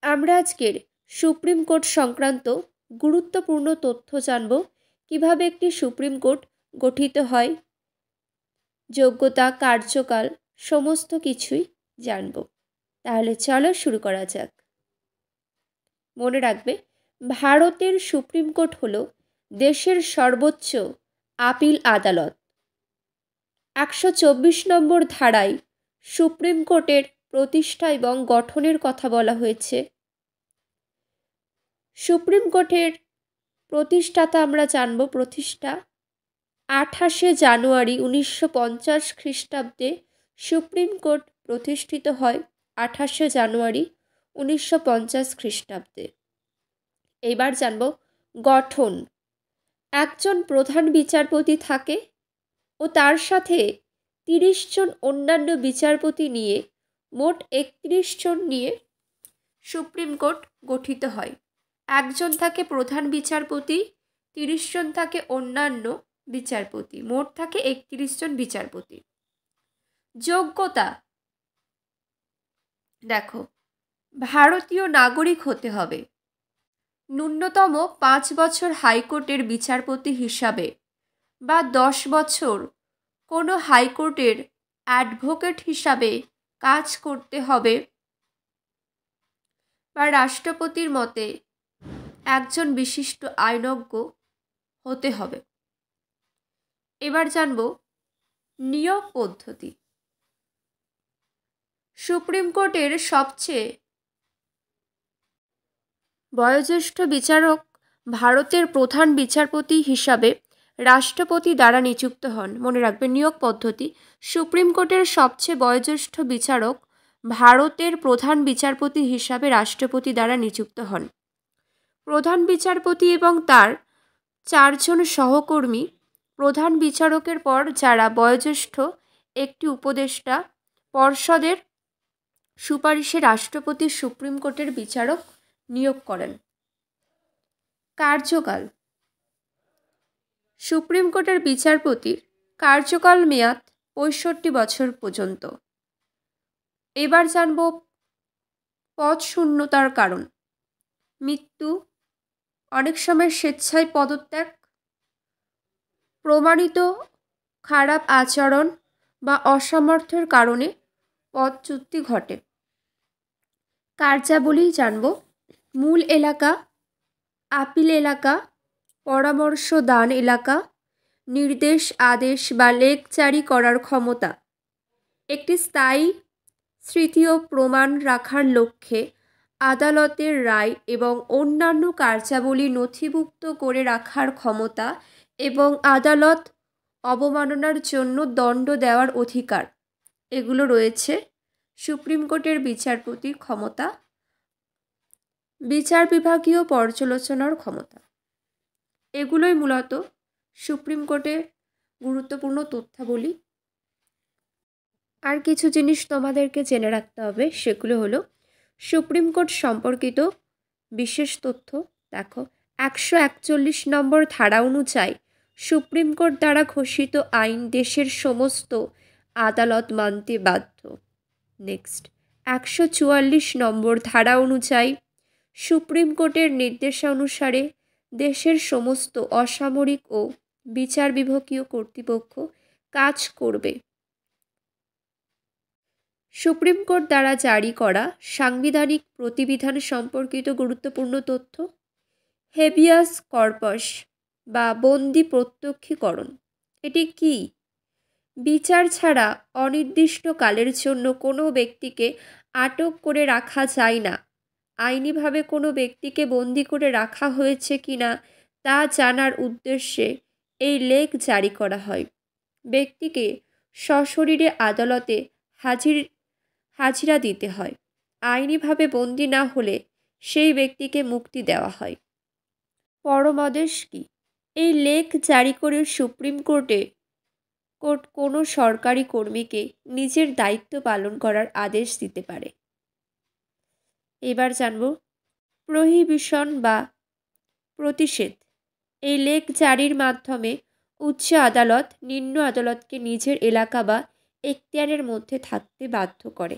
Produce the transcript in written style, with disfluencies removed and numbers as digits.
আমরা আজকের supreme court সংক্রান্ত গুরুত্বপূর্ণ তথ্য জানব। কিভাবে একটি সুপ্রিম কোর্ট গঠিত হয়, যোগ্যতা, কার্যকাল, সমস্ত কিছুই জানব। তাহলে চলো শুরু করা যাক। মনে রাখবে, ভারতের সুপ্রিম কোর্ট হলো দেশের সর্বোচ্চ আপিল আদালত। 124 নম্বর ধারায় সুপ্রিম কোর্টের প্রতিষ্ঠা এবং গঠনের কথা বলা হয়েছে। সুপ্রিম কোর্টের প্রতিষ্ঠাতা আমরা জানব। প্রতিষ্ঠা 28শে জানুয়ারি 1950 খ্রিস্টাব্দে সুপ্রিম কোর্ট প্রতিষ্ঠিত হয়। 28শে জানুয়ারি 1950 খ্রিস্টাব্দে। এবার জানব গঠন। একজন প্রধান বিচারপতি থাকে ও তার সাথে 30 জন অন্যান্য বিচারপতি নিয়ে মোট 31 জন নিয়ে সুপ্রিম কোর্ট গঠিত হয়। একজন থাকে প্রধান বিচারপতি, 30 জন থাকে অন্যান্য বিচারপতি, মোট থাকে 31 জন বিচারপতি। যোগ্যতা দেখো, ভারতীয় নাগরিক হতে হবে, ন্যূনতম 5 বছর হাইকোর্টের বিচারপতি হিসাবে বা 10 বছর কোনো হাইকোর্টের অ্যাডভোকেট হিসাবে কাজ করতে হবে, বা রাষ্ট্রপতির মতে একজন বিশিষ্ট আইনজ্ঞ হতে হবে। এবার জানব নিয়োগ পদ্ধতি। সুপ্রিম কোর্টের সবচেয়ে বয়োজ্যেষ্ঠ বিচারক ভারতের প্রধান বিচারপতি হিসাবে রাষ্ট্রপতি দ্বারা নিযুক্ত হন। মনে রাখবে, নিয়োগ পদ্ধতি। সুপ্রিম কোর্টের সবচেয়ে বয়োজ্যেষ্ঠ বিচারক ভারতের প্রধান বিচারপতি হিসাবে রাষ্ট্রপতি দ্বারা নিযুক্ত হন। প্রধান বিচারপতি এবং তার 4 জন সহকর্মী, প্রধান বিচারকের পর যারা বয়োজ্যেষ্ঠ, একটি উপদেষ্টা পর্ষদের সুপারিশে রাষ্ট্রপতি সুপ্রিম কোর্টের বিচারক নিয়োগ করেন। কার্যকাল। সুপ্রিম কোর্টের বিচারপতির কার্যকাল মেয়াদ 65 বছর পর্যন্ত। এবার জানব পদ শূন্যতার কারণ। মৃত্যু, অনেক সময় স্বেচ্ছায় পদত্যাগ, প্রমাণিত খারাপ আচরণ বা অসামর্থ্যের কারণে পদচ্যুতি ঘটে। কার্যাবলী জানব। মূল এলাকা, আপিল এলাকা, পরামর্শ দান এলাকা, নির্দেশ, আদেশ বা লেখ জারি করার ক্ষমতা, একটি স্থায়ী স্মৃতি ও প্রমাণ রাখার লক্ষ্যে আদালতের রায় এবং অন্যান্য কার্যাবলী নথিভুক্ত করে রাখার ক্ষমতা এবং আদালত অবমাননার জন্য দণ্ড দেওয়ার অধিকার, এগুলো রয়েছে সুপ্রিম কোর্টের বিচারপতির ক্ষমতা। বিচার বিভাগীয় পর্যালোচনার ক্ষমতা, এগুলোই মূলত সুপ্রিম কোর্টের গুরুত্বপূর্ণ তথ্যাবলী। আর কিছু জিনিস তোমাদেরকে জেনে রাখতে হবে, সেগুলো হলো সুপ্রিম কোর্ট সম্পর্কিত বিশেষ তথ্য। দেখো, 141 নম্বর ধারা অনুযায়ী সুপ্রিম কোর্ট দ্বারা ঘোষিত আইন দেশের সমস্ত আদালত মানতে বাধ্য। নেক্সট, 144 নম্বর ধারা অনুযায়ী সুপ্রিম কোর্টের নির্দেশানুসারে দেশের সমস্ত অসামরিক ও বিচার বিভাগীয় কর্তৃপক্ষ কাজ করবে। সুপ্রিম কোর্ট দ্বারা জারি করা সাংবিধানিক প্রতিবিধান সম্পর্কিত গুরুত্বপূর্ণ তথ্য। হেবিয়াস কর্পাস বা বন্দি প্রত্যক্ষীকরণ, এটি কি? বিচার ছাড়া অনির্দিষ্টকালের জন্য কোনো ব্যক্তিকে আটক করে রাখা যায় না। আইনিভাবে কোনো ব্যক্তিকে বন্দি করে রাখা হয়েছে কিনা তা জানার উদ্দেশ্যে এই লেখ জারি করা হয়। ব্যক্তিকে সশরীরে আদালতে হাজিরা দিতে হয়। আইনিভাবে বন্দি না হলে সেই ব্যক্তিকে মুক্তি দেওয়া হয়। পরমাদেশ কি? এই লেখ জারি করে সুপ্রিম কোর্ট কোনো সরকারি কর্মীকে নিজের দায়িত্ব পালন করার আদেশ দিতে পারে। এবার জানব প্রহিবিশন বা প্রতিষেধ। এই লেখ জারির মাধ্যমে উচ্চ আদালত নিম্ন আদালতকে নিজের এলাকা বা এখতিয়ারের মধ্যে থাকতে বাধ্য করে।